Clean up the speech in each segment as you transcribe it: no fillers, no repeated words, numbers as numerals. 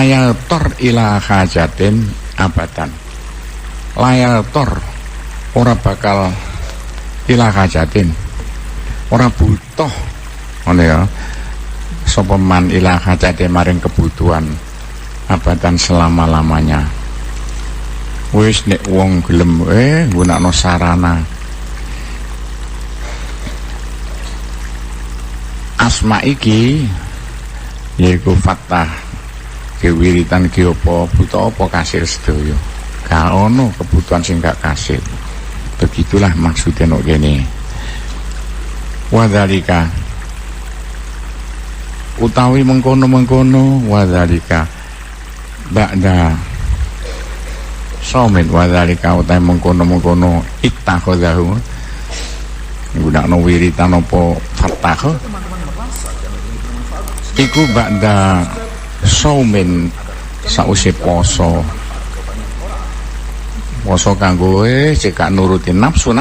layal tor ila hajatin abadan. Layal tor ora bakal ila hajatin, ora butuh ngono ya sapa man ila hajatin maring kebutuhan abadan selama-lamanya. Wis nek wong gelem nggunakno sarana asma iki yaiku fatah kewiritan ki apa buta apa kasil sedaya. Gak ono kebutuhan sing gak kasil. Begitulah maksudnya nok kene. Wadzalika utawi mengkono-mengkono wadzalika ba'da somen wadzalika utawi mengkono-mengkono ittakhadhahu nggunakno wiritan apa fatah iku ba'da somen sause poso kanggo cekak nurutin nafsu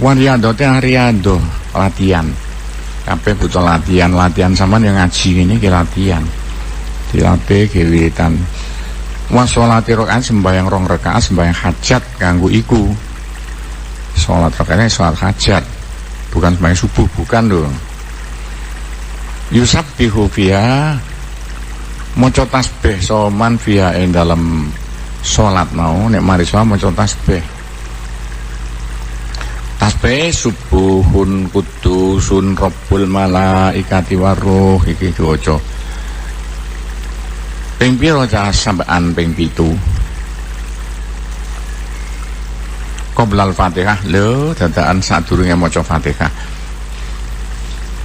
wariyadote riyado latihan kabeh butuh latihan sampean yang ngaji ini ki latihan dilatih kewiritan wasolati rakaat sembahyang 2 rakaat sembahyang hajat kanggo iku salat rakaat salat hajat bukan sembahyang subuh bukan lho. Yusabbihu fiha maca tasbih soman fiha ing dalam salat mau nek mari salat maca tasbih subuhun kudusun rabbul malaikati waruh iki diwaca ping pira cah sampean ping 7 qoblal Fatihah lho dadakan sadurunge maca Fatihah.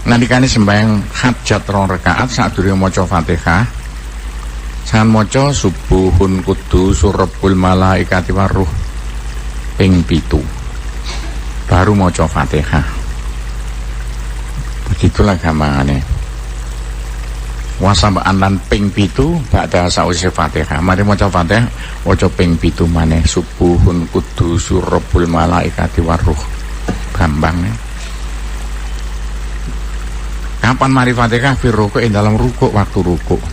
Nalikane sembahyang hajat 2 rakaat sadurunge maca Fatihah sangan maca subuhun kudusur rabbul malaikati waruh ping 7 baru maca Fatihah. Begitulah gampangane. Wasambaan lan ping 7 ba'da sause Fatihah. Mari maca Fatihah waca ping 7 maneh subuhun kudusur rabbul malaikati waruh. Gampang ya. Kapan mari Fatihah fi rukuk dalam rukuk waktu rukuk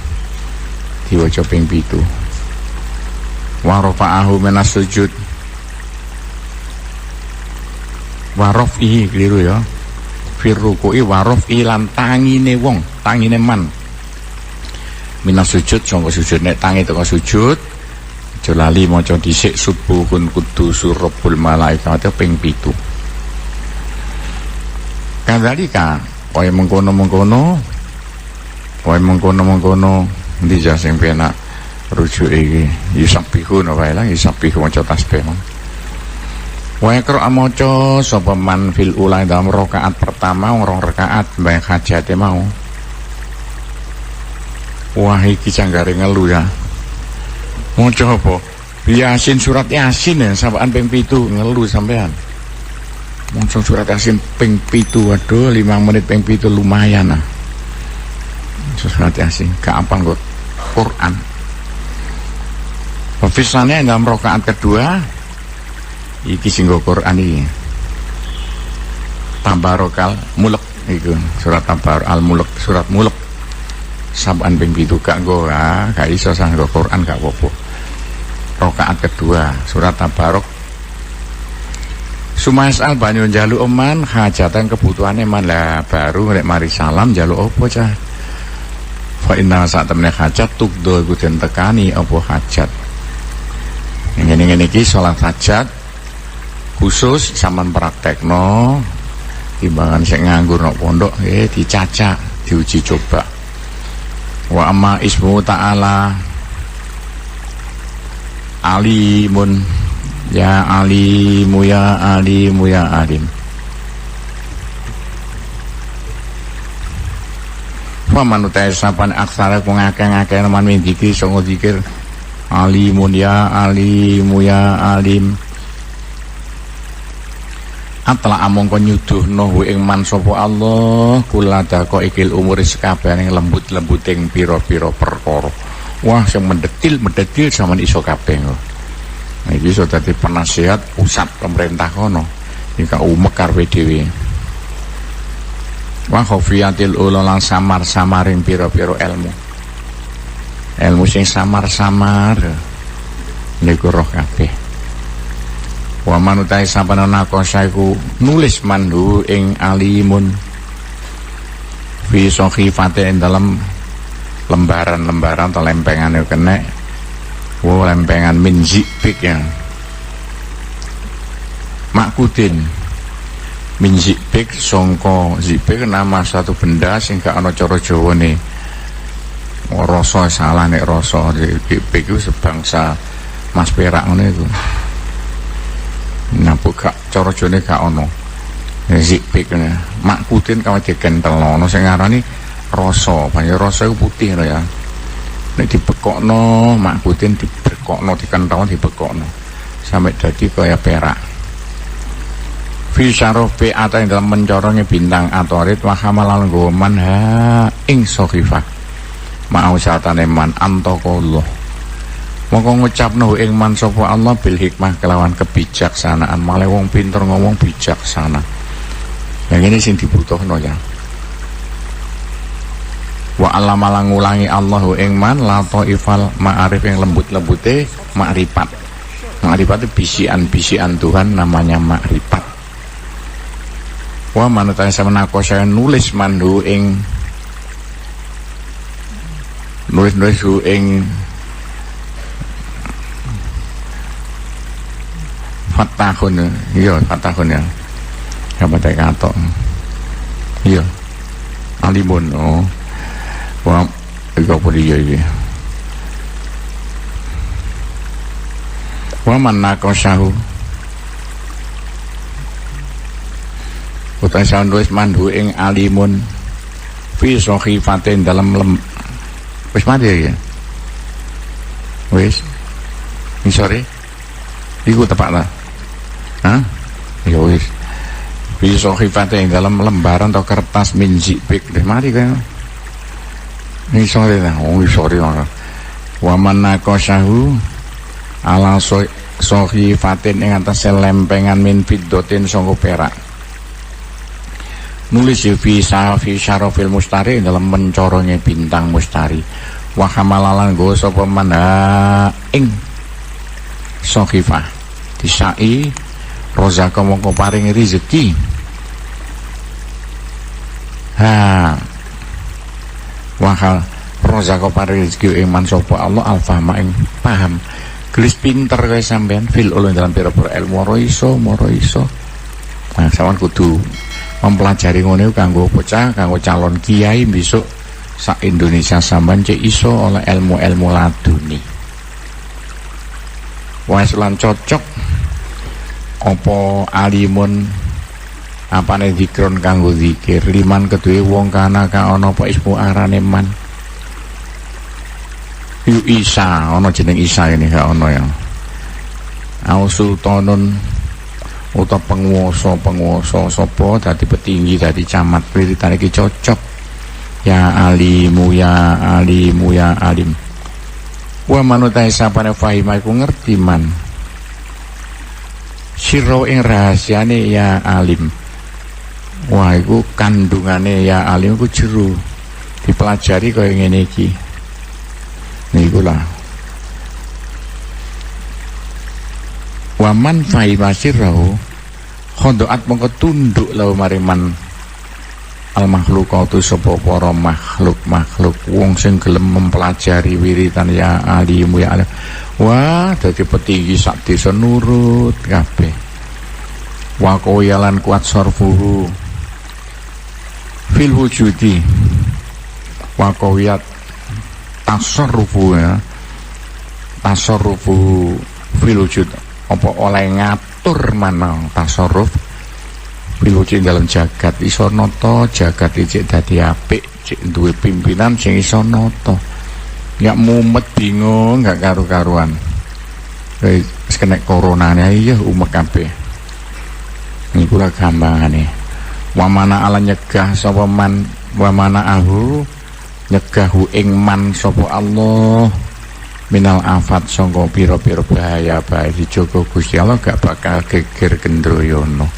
diwaca ping 7. Wa rafa'ahu minas sujud wa rafihi keliru ya fi ruku'i wa rafi lan tangine wong tangine man minas sujud sangka sujud nek tangi teko sujud aja lali maca dhisik subuhun kudusur rabbul malaikati ping 7. Kadzalika kaya mengkono-mengkono ndi jas sing penak rujuk iki yusabbihu wae lah yusabbihu maca tasbih wa yakra maca sapa man fil ula dalam rakaat pertama 2 rakaat mbah hajate mau. Wah iki canggare ngelu ya maca apa Yasin surat Yasin ya sampean ping 7 ngelu sampean maca surat Yasin ping 7 waduh 5 menit ping 7 lumayan lah. Surat Yasin gak apal kok Quran. Pemfisannya dalam rakaat kedua iki sing Quran iki Tabarokal Mulk iku surat Tabarokal Mulk surat Mulk sampean ping 7 gak nggo gak iso sanggo Quran gak apa-apa. Rakaat kedua surat Tabarok Sumasal banyu njaluk oman hajatan kebutuhane man lah baru nek mari salam njaluk apa cah. Fa inna saat temne hajat tukdo iku den tekani apa hajat. Ngene-ngene iki salat hajat khusus sampean praktekno timbangan sing nganggur nok pondok dicacak diuji coba. Wa amma ismu ta'ala alimun ya alimu ya alimu ya alim. Faman utai sapan aksara kung ngake-ngake naman min dikir songo dikir alimun ya alimu ya alim. Atla among kon nyuduhno ing man sapa Allah kulada kok ikil umur sekabehane lembut-lembuting pira-pira perkara. Wah sing mendetil sampean iso kabeh. Nah iki iso dadi penasihat pusat pemerintah kono. Iki ka umek karepe dhewe. wa khafiyatil ulalang samar-samaring pira-pira ilmu sing samar-samar niku roh kabeh. Wa manutai sampana nakosaiku nulis mandu ing alimun fi sohifate ing dalam lembaran-lembaran atau lempengan itu kena lempengan min zikpik ya makudin min zikpik songko zikpik nama satu benda sing gak ana cara Jawane rasa salah nek rasa zikpik itu sebangsa mas perak ngono iku napa gak cara Jawane gak ana zikpik makudin kawan dikentelno ono sing ngarani rasa banyak rasa itu putih ya nek dibekokno makudin dibekokno dikental dibekokno sampai dadi kaya perak fi syarafi ata ing dalam mencorongnya bintang atorit wa hamalan goman ha ing sohifah mau satane man antakallah mongko ngucapno ing man sapa Allah bil hikmah kelawan kebijaksanaan malah wong pinter ngomong bijaksana yang ini sing dibutuhno ya wa allama ngulangi Allahu ing man la taifal ma'arif yang lembut-lembute makrifat itu bisian Tuhan namanya makrifat wa manutane samana saya nulis mandu ing nulis ing fatahun iya fatahun ya apa tak kata iya alimun oh wah, ikaw po diyo iki. Wa man naqashahu. Utai sanduis mandu ing alimun fi sohifatin dalam wis mati ya. Wis. Ini sore. Iku tepak lah. Hah? Ya wis. Fi sohifatin dalam lembaran atau kertas min zikpik. Wis mati kan. Ini sore lah, sore lah. Waman naqashahu ala sohifatin ing atas lempengan min fiddotin sangka perak. Nulis fi syarafil mustari dalam mencorongnya bintang mustari. Wa hamalalan go sapa man ing sohifah disai rozaka mongko paring rezeki. Wahal rozako paring rezeki ing man sapa Allah alfahma ing paham gelis pinter kaya sampean fil ulun dalam pira-pira ilmu moro iso nah sawan kudu mempelajari ngono kanggo bocah kanggo calon kiai besok sak Indonesia sampean cek iso oleh ilmu-ilmu laduni wis lan cocok apa alimun apane zikron kanggo zikir liman keduwe wong kana ka ana apa ismu arane man yu Isa ana jeneng Isa ini gak ana ya au sultanun utawa penguasa sapa dadi petinggi dadi camat wiritane iki cocok ya alimu ya alim wa manutai sapane fahima iku ngerti man sira ing rahasiane ya alim. Wah, iku kandungane ya alim iku jero dipelajari kaya ngene iki. Niku lah. Wa man fahima sirrahu khodoat mongko tunduk lahu mariman al makhlukatu sapa para makhluk wong sing gelem mempelajari wiritan ya alimu ya alim. Wah, dadi petinggi sak desa nurut kabeh. Wa qayalan kuat sarfuhu fil wujudi wa qawiyat tasarrufu ya tasarrufu fil wujud apa oleh ngatur mana tasarruf fil wujud dalam jagat iso nata jagat iki dadi apik cek duwe pimpinan sing iso nata gak mumet bingung gak karu-karuan wis kena coronane iya umek kabeh niku lah gambangane wa mana ala nyegah sapa man wa mana ahu nyegahu ing man sapa Allah minal afat sangka pira-pira bahaya bae dijogo Gusti Allah gak bakal geger gendroyono